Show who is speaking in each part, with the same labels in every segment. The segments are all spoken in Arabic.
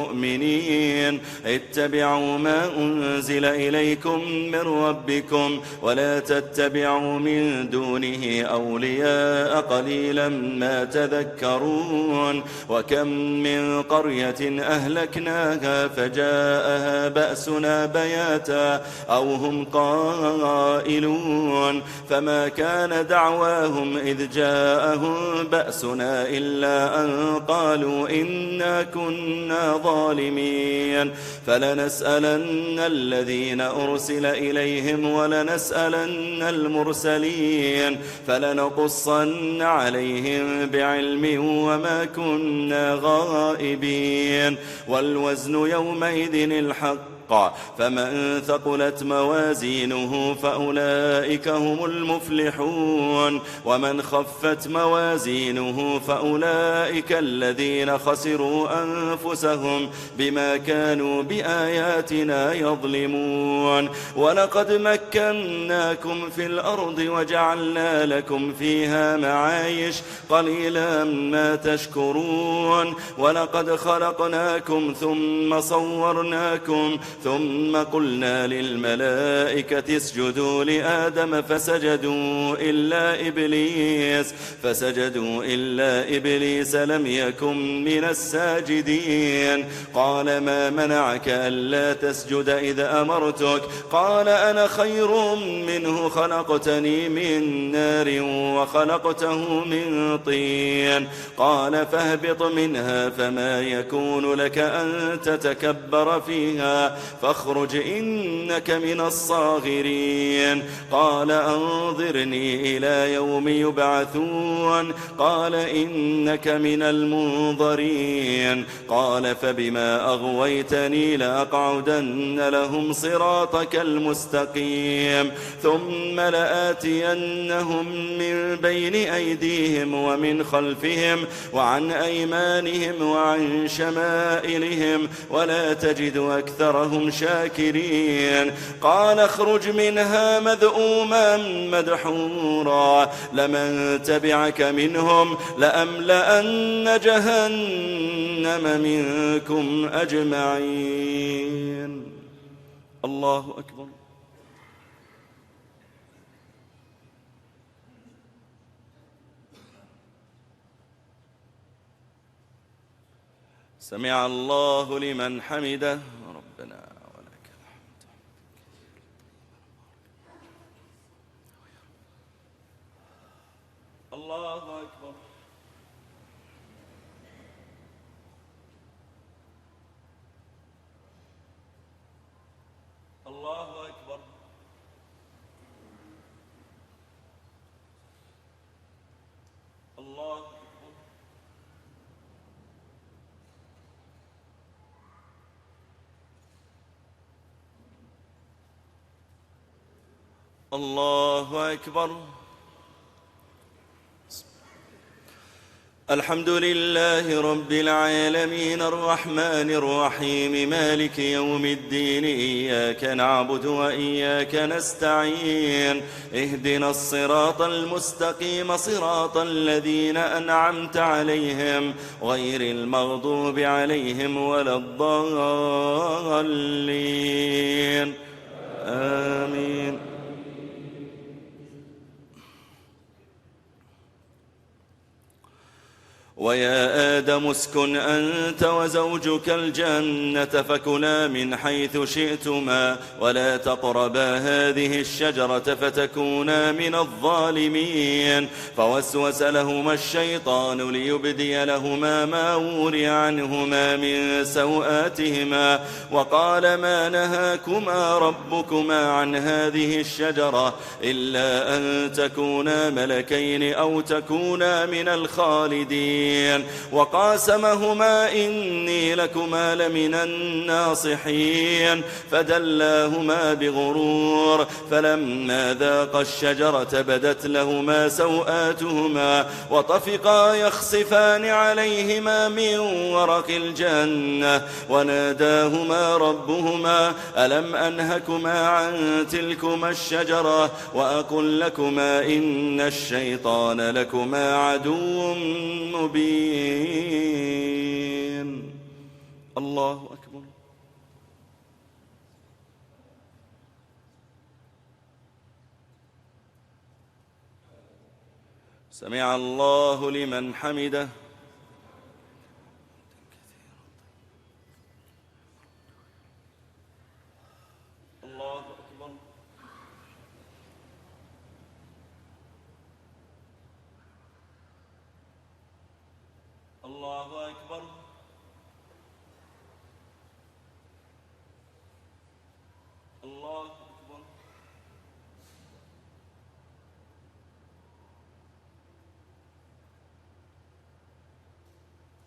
Speaker 1: المؤمنين اتبعوا ما أنزل إليكم من ربكم ولا تتبعوا من دونه أولياء قليلا ما تذكرون وكم من قرية أهلكناها فجاءها بأسنا بياتا أو هم قائلون فما كان دعواهم إذ جاءهم بأسنا إلا أن قالوا إنا كنا ظالمين فلنسألن الذين أرسل إليهم ولنسألن المرسلين فلنقصن عليهم بعلم وما كنا غائبين والوزن يومئذ الحق فمن ثقلت موازينه فأولئك هم المفلحون ومن خفت موازينه فأولئك الذين خسروا أنفسهم بما كانوا بآياتنا يظلمون ولقد مكناكم في الأرض وجعلنا لكم فيها معايش قليلا ما تشكرون ولقد خلقناكم ثم صورناكم ثم قلنا للملائكة اسجدوا لآدم فسجدوا إلا إبليس لم يكن من الساجدين قال ما منعك ألا تسجد إذا أمرتك قال أنا خير منه خلقتني من نار وخلقته من طين قال فاهبط منها فما يكون لك أن تتكبر فيها فاخرج إنك من الصاغرين قال أنظرني إلى يوم يبعثون قال إنك من المنظرين قال فبما أغويتني لأقعدن لهم صراطك المستقيم ثم لآتينهم من بين أيديهم ومن خلفهم وعن أيمانهم وعن شمائلهم ولا تجد أكثرهم شاكرين قال اخرج منها مذءوما مدحورا لمن تبعك منهم لأملأن جهنم منكم أجمعين الله أكبر سمع الله لمن حمده ربنا ولك الحمد الله أكبر الله أكبر الله أكبر الله أكبر الحمد لله رب العالمين الرحمن الرحيم مالك يوم الدين إياك نعبد وإياك نستعين اهدنا الصراط المستقيم صراط الذين أنعمت عليهم غير المغضوب عليهم ولا الضالين آمين ويا آدم اسكن أنت وزوجك الجنة فكلا من حيث شئتما ولا تقربا هذه الشجرة فتكونا من الظالمين فوسوس لهما الشيطان ليبدي لهما ما وري عنهما من سوآتهما وقال ما نهاكما ربكما عن هذه الشجرة إلا أن تكونا ملكين أو تكونا من الخالدين وقاسمهما إني لكما لمن الناصحين فدلاهما بغرور فلما ذاقا الشجرة بدت لهما سوآتهما وطفقا يخصفان عليهما من ورق الجنة وناداهما ربهما ألم أنهكما عن تلكما الشجرة وأقل لكما إن الشيطان لكما عدو مبين الله أكبر. سمع الله لمن حمده. الله أكبر. الله أكبر. الله أكبر.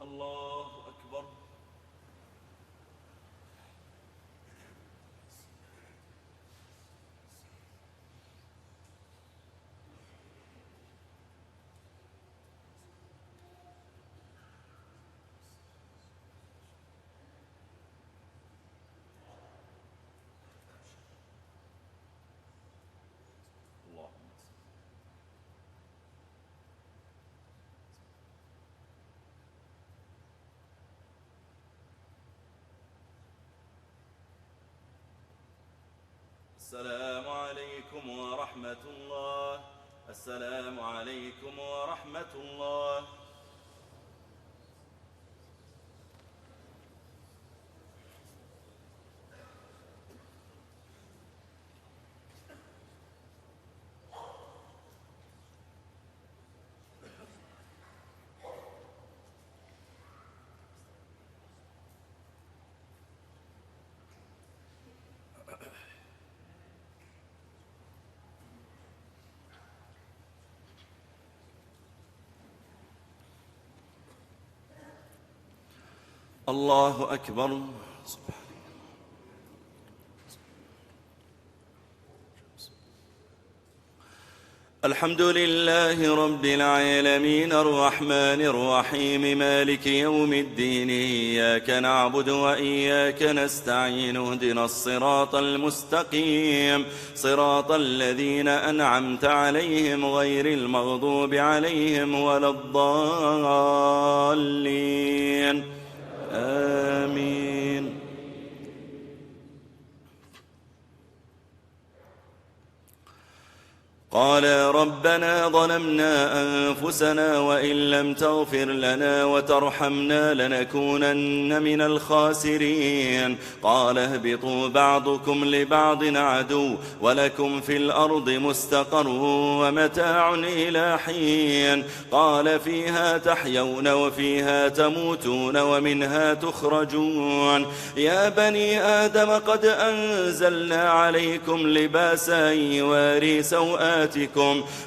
Speaker 1: الله أكبر. السلام عليكم ورحمة الله. السلام عليكم ورحمة الله. الله أكبر. الحمد لله رب العالمين الرحمن الرحيم مالك يوم الدين إياك نعبد وإياك نستعين اهدنا الصراط المستقيم صراط الذين أنعمت عليهم غير المغضوب عليهم ولا الضالين آمين. قال ربنا ظلمنا أنفسنا وإن لم تغفر لنا وترحمنا لنكونن من الخاسرين. قال اهبطوا بعضكم لبعض عدو ولكم في الأرض مستقر ومتاع إلى حين. قال فيها تحيون وفيها تموتون ومنها تخرجون. يا بني آدم قد أنزلنا عليكم لباسا يواري سوآتكم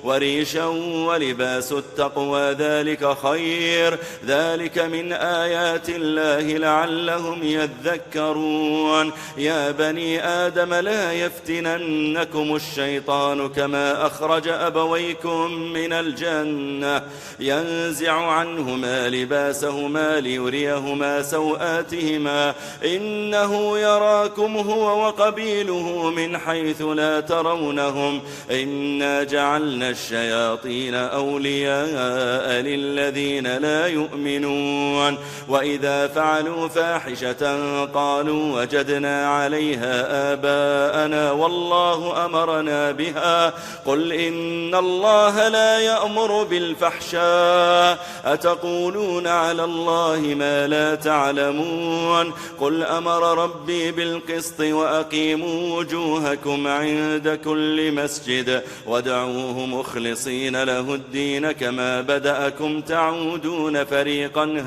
Speaker 1: وريشا ولباس التقوى ذلك خير. ذلك من آيات الله لعلهم يذكرون. يا بني آدم لا يفتننكم الشيطان كما أخرج أبويكم من الجنة ينزع عنهما لباسهما ليريهما سوآتهما إنه يراكم هو وقبيله من حيث لا ترونهم إنا جعلنا الشياطين أولياء للذين لا يؤمنون. وإذا فعلوا فاحشة قالوا وجدنا عليها آباءنا والله أمرنا بها. قل إن الله لا يأمر بالفحشاء أتقولون على الله ما لا تعلمون. قل أمر ربي بالقسط وأقيموا وجوهكم عند كل مسجد وادعوه مخلصين له الدين كما بدأكم تعودون. فريقا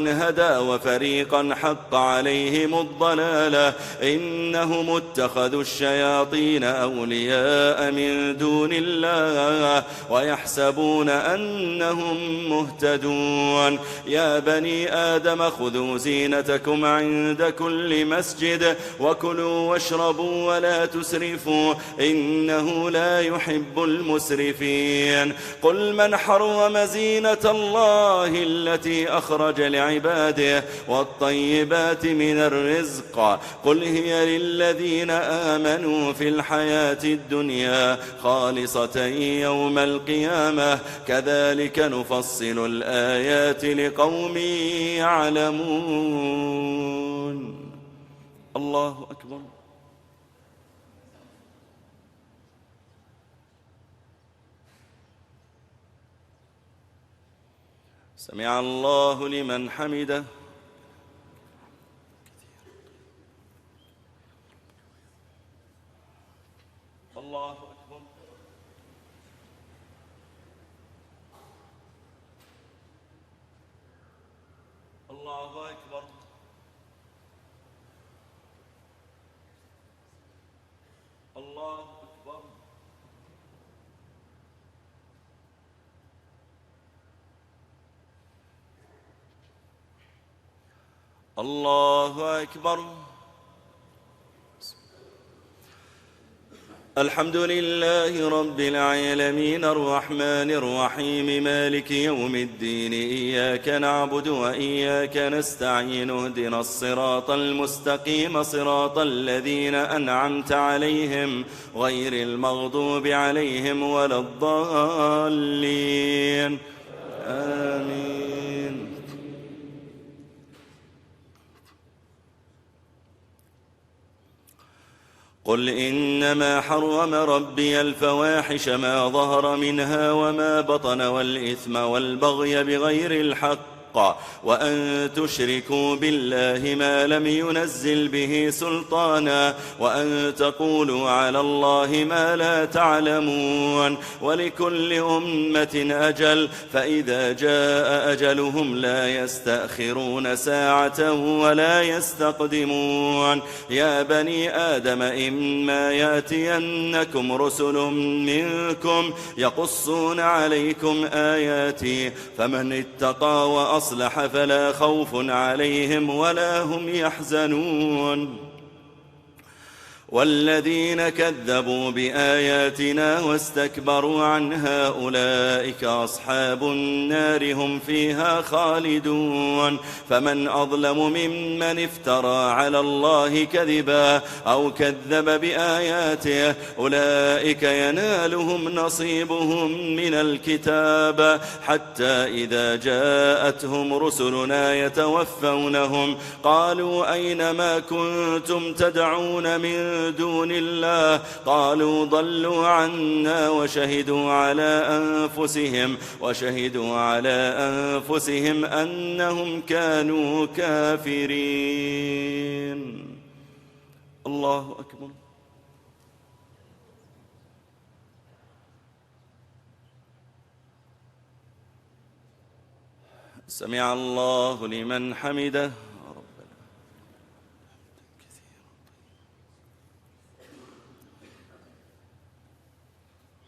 Speaker 1: هدى وفريقا حق عليهم الضلالة إنهم اتخذوا الشياطين أولياء من دون الله ويحسبون أنهم مهتدون. يا بني آدم خذوا زينتكم عند كل مسجد وكلوا واشربوا ولا تسرفوا إنه إنه لا يحب المسرفين. قل من حرم زينة الله التي أخرج لعباده والطيبات من الرزق قل هي للذين آمنوا في الحياة الدنيا خالصة يوم القيامة كذلك نفصل الآيات لقوم يعلمون. الله أكبر. سمع الله لمن حمده. الله أكبر. الله أكبر. الله أكبر. الله أكبر. الحمد لله رب العالمين الرحمن الرحيم مالك يوم الدين إياك نعبد وإياك نستعين اهدنا الصراط المستقيم صراط الذين أنعمت عليهم غير المغضوب عليهم ولا الضالين آمين. قل إنما حرم ربي الفواحش ما ظهر منها وما بطن والإثم والبغي بغير الحق وأن تشركوا بالله ما لم ينزل به سلطانا وأن تقولوا على الله ما لا تعلمون. ولكل أمة أجل فإذا جاء أجلهم لا يستأخرون ساعة ولا يستقدمون. يا بني آدم إما يأتينكم رسل منكم يقصون عليكم آياتي فمن اتقى وأصلح فلا خوف عليهم ولا هم يحزنون. والذين كذبوا بآياتنا واستكبروا عنها أولئك أصحاب النار هم فيها خالدون. فمن أظلم ممن افترى على الله كذبا أو كذب بآياته أولئك ينالهم نصيبهم من الكتاب حتى إذا جاءتهم رسلنا يتوفونهم قالوا أين ما كنتم تدعون من دون الله قالوا ضلوا عنا وشهدوا على أنفسهم أنهم كانوا كافرين. الله أكبر. سمع الله لمن حمده.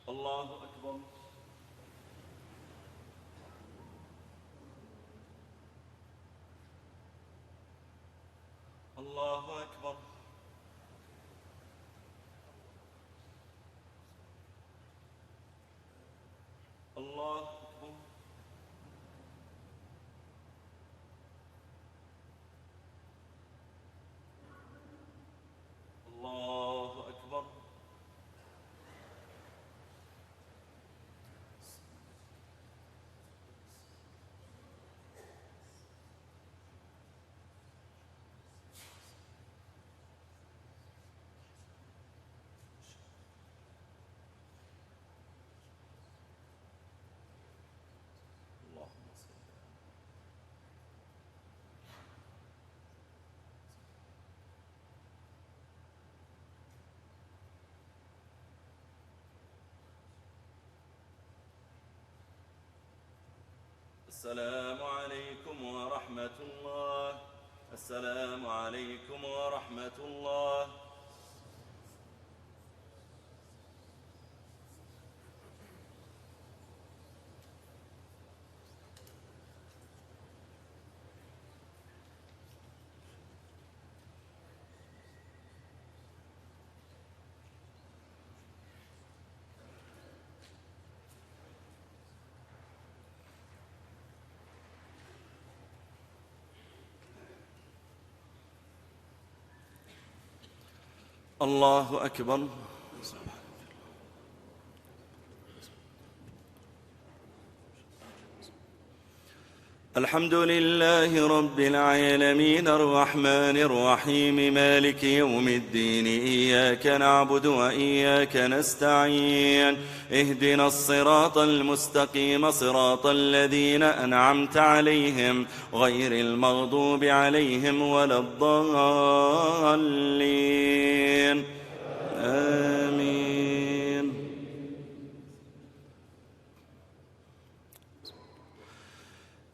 Speaker 1: الله أكبر. الله أكبر. الله أكبر. الله أكبر. السلام عليكم ورحمة الله. السلام عليكم ورحمة الله. الله أكبر. الحمد لله رب العالمين الرحمن الرحيم مالك يوم الدين إياك نعبد وإياك نستعين اهدنا الصراط المستقيم صراط الذين أنعمت عليهم غير المغضوب عليهم ولا الضالين آمين.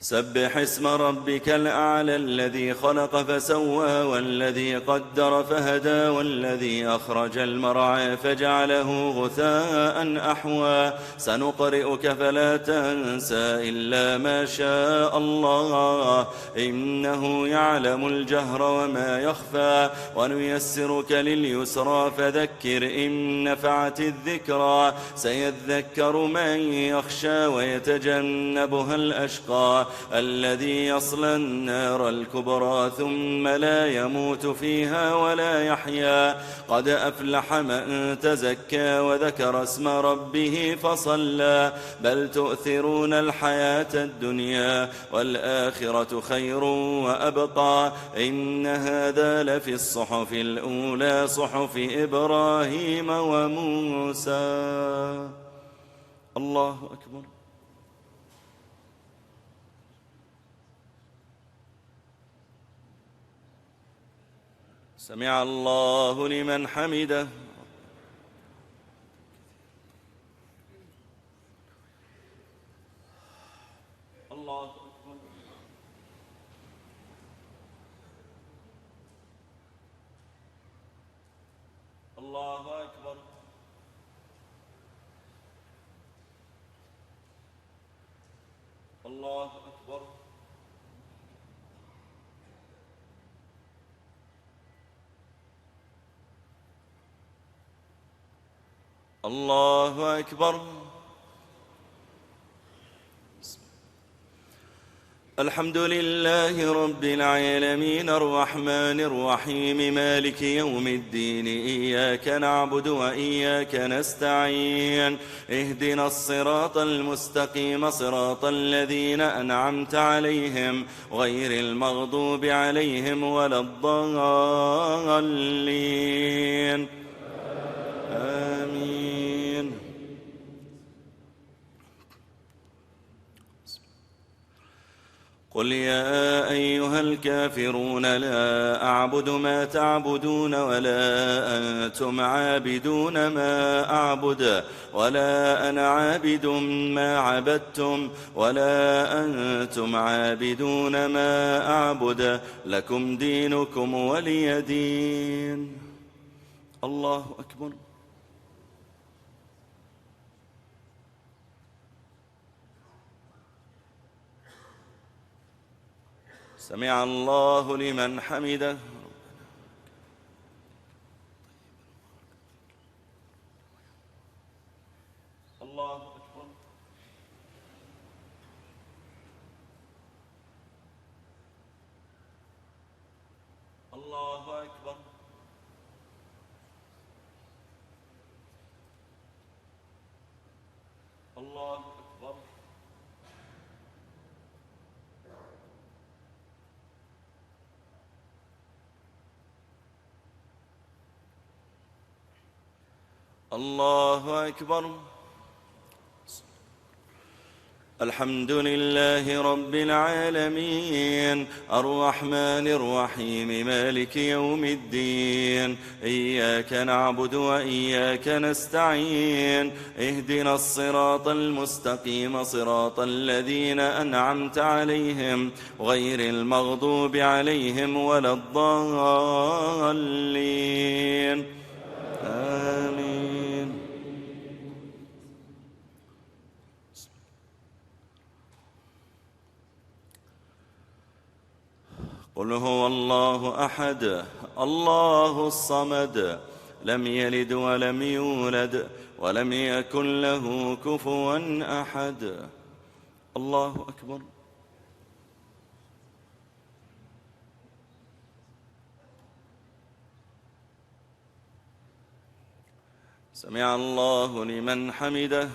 Speaker 1: سبح اسم ربك الأعلى الذي خلق فسوى والذي قدر فهدى والذي أخرج المرعى فجعله غثاء أحوى سنقرئك فلا تنسى إلا ما شاء الله إنه يعلم الجهر وما يخفى ونيسرك لليسرى فذكر إن نفعت الذكرى سيذكر من يخشى ويتجنبها الأشقى الذي يصلى النار الكبرى ثم لا يموت فيها ولا يحيا قد أفلح من تزكى وذكر اسم ربه فصلى بل تؤثرون الحياة الدنيا والآخرة خير وأبقى إن هذا لفي الصحف الأولى صحف إبراهيم وموسى. الله أكبر. سمع الله لمن حمده. الله أكبر. الله أكبر. الله أكبر. الله أكبر. الحمد لله رب العالمين الرحمن الرحيم مالك يوم الدين إياك نعبد وإياك نستعين اهدنا الصراط المستقيم صراط الذين أنعمت عليهم غير المغضوب عليهم ولا الضالين آمين. قل يا أيها الكافرون لا أعبد ما تعبدون ولا أنتم عابدون ما أعبد ولا أنا عابد ما عبدتم ولا أنتم عابدون ما أعبد لكم دينكم ولي دين. الله أكبر. سمع الله لمن حمده. الله أكبر. الله أكبر. الله أكبر. الله أكبر. الحمد لله رب العالمين الرحمن الرحيم مالك يوم الدين إياك نعبد وإياك نستعين اهدنا الصراط المستقيم صراط الذين أنعمت عليهم غير المغضوب عليهم ولا الضالين آمين. قل هو الله أحد الله الصمد لم يلد ولم يولد ولم يكن له كفوا أحد. الله أكبر. سمع الله لمن حمده.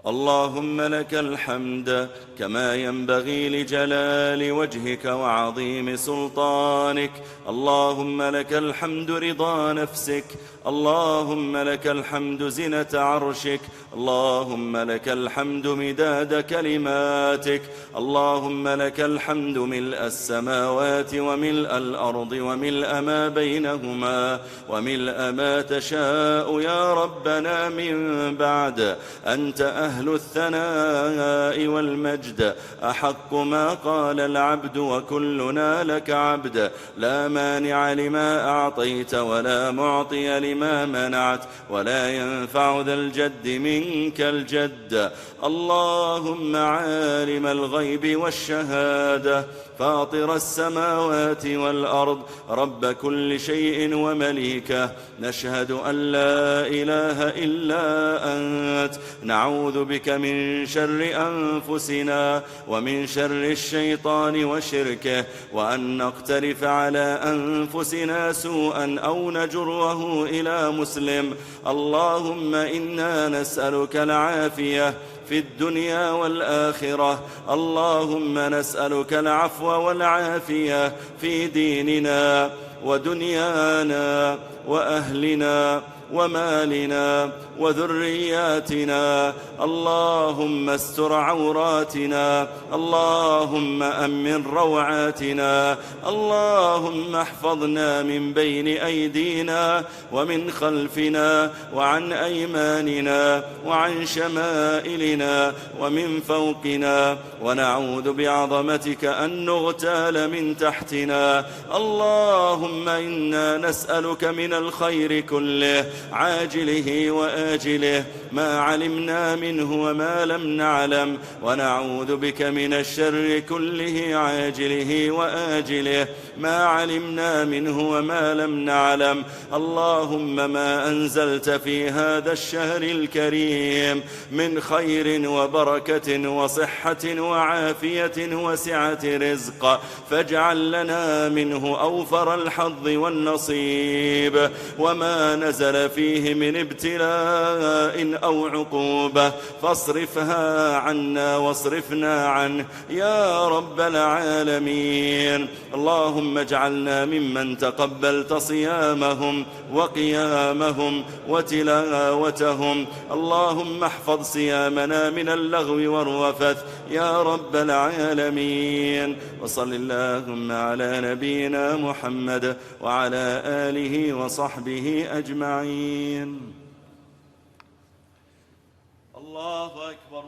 Speaker 1: اللهم لك الحمد كما ينبغي لجلال وجهك وعظيم سلطانك. اللهم لك الحمد رضا نفسك. اللهم لك الحمد زنة عرشك. اللهم لك الحمد مداد كلماتك. اللهم لك الحمد ملء السماوات وملء الأرض وملء ما بينهما وملء ما تشاء يا ربنا من بعد. أنت أهل الثناء والمجد. أحق ما قال العبد وكلنا لك عبد. لا مانع لما أعطيت ولا معطي لما منعت ولا ينفع ذا الجد منك الجد. اللهم عالم الغيب والشهادة فاطر السماوات والأرض رب كل شيء ومليكه. نشهد أن لا إله إلا أنت. نعوذ بك من شر أنفسنا ومن شر الشيطان وشركه وأن نقترف على أنفسنا سوءا أو نجره إلى مسلم. اللهم إنا نسألك العافية في الدنيا والآخرة. اللهم نسألك العفو والعافية في ديننا ودنيانا وأهلنا ومالنا وذرياتنا. اللهم استر عوراتنا. اللهم أمن روعاتنا. اللهم احفظنا من بين أيدينا ومن خلفنا وعن أيماننا وعن شمائلنا ومن فوقنا. ونعوذ بعظمتك أن نغتال من تحتنا. اللهم إنا نسألك من الخير كله عاجله وآجله ما علمنا منه وما لم نعلم. ونعوذ بك من الشر كله عاجله وآجله ما علمنا منه وما لم نعلم. اللهم ما أنزلت في هذا الشهر الكريم من خير وبركة وصحة وعافية وسعة رزق فاجعل لنا منه أوفر الحظ والنصيب. وما نزل فيه من ابتلاء أو عقوبة فاصرفها عنا واصرفنا عنه يا رب العالمين. اللهم اجعلنا ممن تقبلت صيامهم وقيامهم وتلاوتهم. اللهم احفظ صيامنا من اللغو والرفث يا رب العالمين. وصل اللهم على نبينا محمد وعلى آله وصحبه أجمعين. الله أكبر.